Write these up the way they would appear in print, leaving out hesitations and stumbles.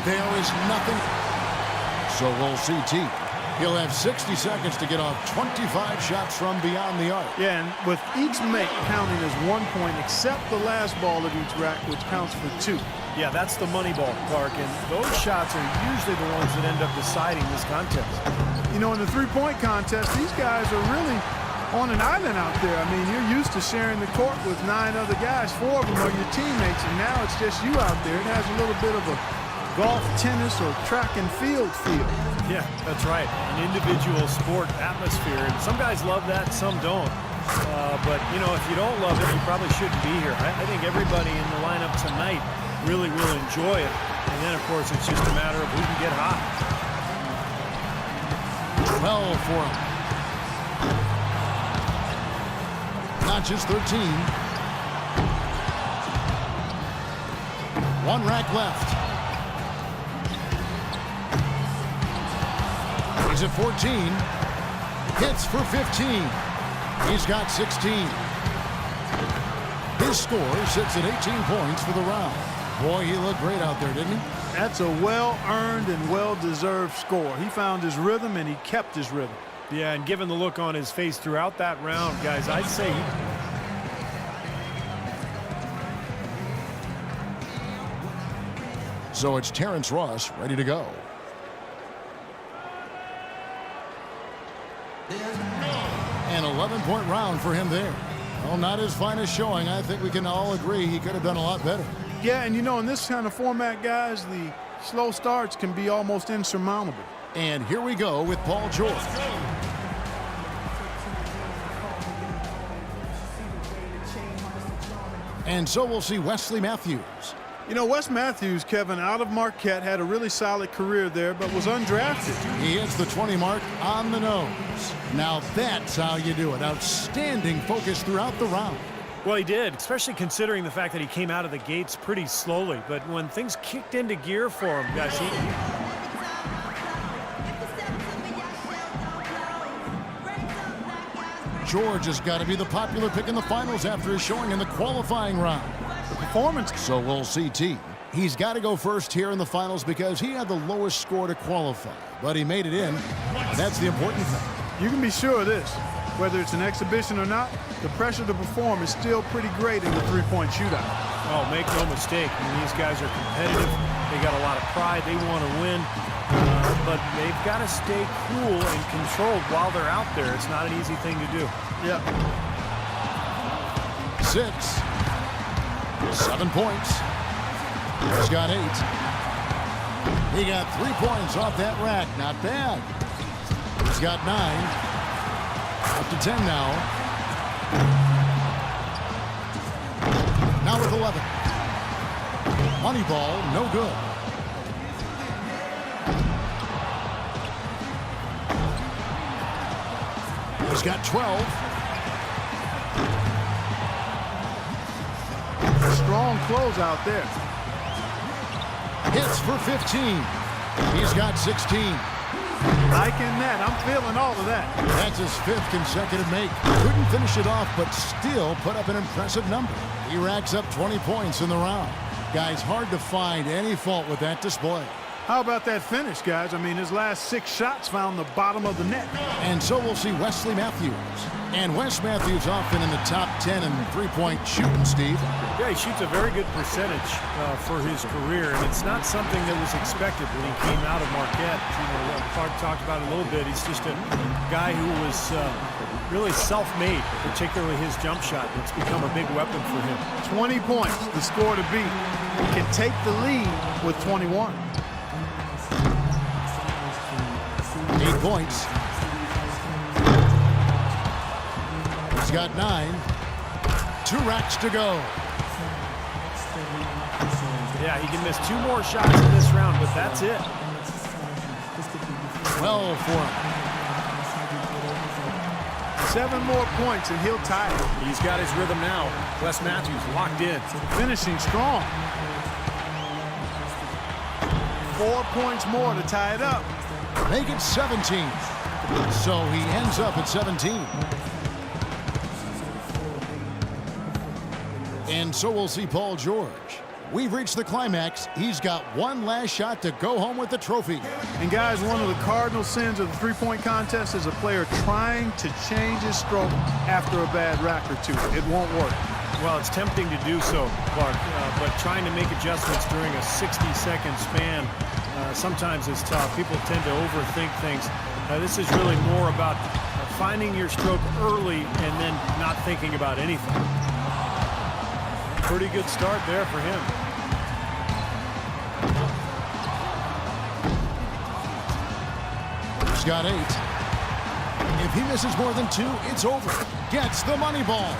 There is nothing. So we'll see T. He'll have 60 seconds to get off 25 shots from beyond the arc. Yeah, and with each make counting as 1 point, except the last ball of each rack, which counts for 2. Yeah, that's the money ball, Clark, and those shots are usually the ones that end up deciding this contest. You know, in the three-point contest, these guys are really on an island out there. I mean, you're used to sharing the court with 9 other guys. 4 of them are your teammates, and now it's just you out there. It has a little bit of a golf, tennis, or track and field feel. Yeah, that's right. An individual sport atmosphere. And some guys love that, some don't. But, you know, if you don't love it, you probably shouldn't be here. I think everybody in the lineup tonight really will enjoy it. And then, of course, it's just a matter of who can get hot. 12 for him. Not just 13. 1 rack left. He's at 14. Hits for 15. He's got 16. His score sits at 18 points for the round. Boy, he looked great out there, didn't he? That's a well-earned and well-deserved score. He found his rhythm, and he kept his rhythm. Yeah, and given the look on his face throughout that round, guys, I'd say So it's Terrence Ross ready to go. An 11-point round for him there. Well, not his finest showing. I think we can all agree he could have done a lot better. Yeah, and you know, in this kind of format, guys, the slow starts can be almost insurmountable. And here we go with Paul George. And so we'll see Wesley Matthews. You know, Wes Matthews, Kevin, out of Marquette, had a really solid career there, but was undrafted. He hits the 20 mark on the nose. Now that's how you do it. Outstanding focus throughout the round. Well, he did, especially considering the fact that he came out of the gates pretty slowly. But when things kicked into gear for him, guys, George has got to be the popular pick in the finals after his showing in the qualifying round. The performance. So we'll see T. He's got to go first here in the finals because he had the lowest score to qualify. But he made it in. That's the important thing. You can be sure of this. Whether it's an exhibition or not, the pressure to perform is still pretty great in the three-point shootout. Oh, make no mistake. I mean, these guys are competitive. They got a lot of pride. They want to win. But they've got to stay cool and controlled while they're out there. It's not an easy thing to do. Yeah. 6. 7 points. He's got 8. He got 3 points off that rack. Not bad. He's got 9. Up to 10 now. Now with 11. Money ball, no good. He's got 12. Strong close out there. Hits for 15. He's got 16. Liking that. I'm feeling all of that. That's his 5th consecutive make. Couldn't finish it off, but still put up an impressive number. He racks up 20 points in the round. Guys, hard to find any fault with that display. How about that finish, guys? I mean, his last 6 shots found the bottom of the net. And so we'll see Wesley Matthews. And Wes Matthews often in the top 10 in three-point shooting, Steve. Yeah, he shoots a very good percentage for his career, and it's not something that was expected when he came out of Marquette. You know, Clark talked about it a little bit. He's just a guy who was really self-made, particularly his jump shot. It's become a big weapon for him. 20 points, the score to beat. He can take the lead with 21. 8 points. He's got 9. 2 racks to go. Yeah, he can miss 2 more shots in this round, but that's it. 12 for him. 7 more points and he'll tie it. He's got his rhythm now. Wes Matthews locked in. Finishing strong. 4 points more to tie it up. Make it 17. So he ends up at 17. And so we'll see Paul George. We've reached the climax. He's got one last shot to go home with the trophy. And guys, one of the cardinal sins of the three-point contest is a player trying to change his stroke after a bad rack or two. It won't work. Well, it's tempting to do so, Clark, but trying to make adjustments during a 60-second span sometimes is tough. People tend to overthink things. This is really more about finding your stroke early and then not thinking about anything. Pretty good start there for him. He's got 8. If he misses more than 2, it's over. Gets the money ball.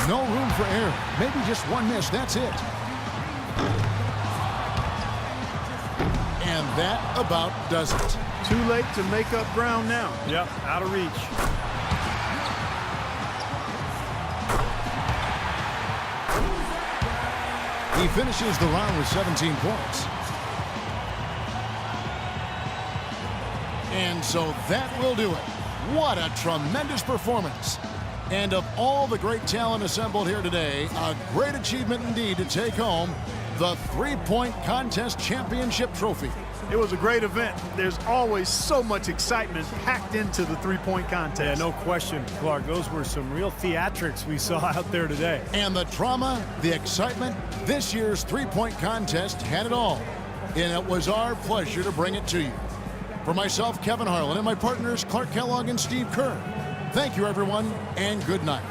No room for error. Maybe just one miss. That's it. And that about does it. Too late to make up ground now. Yep, out of reach. He finishes the round with 17 points. And so that will do it. What a tremendous performance. And of all the great talent assembled here today, a great achievement indeed to take home the three-point contest championship trophy. It was a great event. There's always so much excitement packed into the three-point contest. Yeah, no question, Clark. Those were some real theatrics we saw out there today. And the drama, the excitement, this year's three-point contest had it all. And it was our pleasure to bring it to you. For myself, Kevin Harlan, and my partners, Clark Kellogg and Steve Kerr, thank you, everyone, and good night.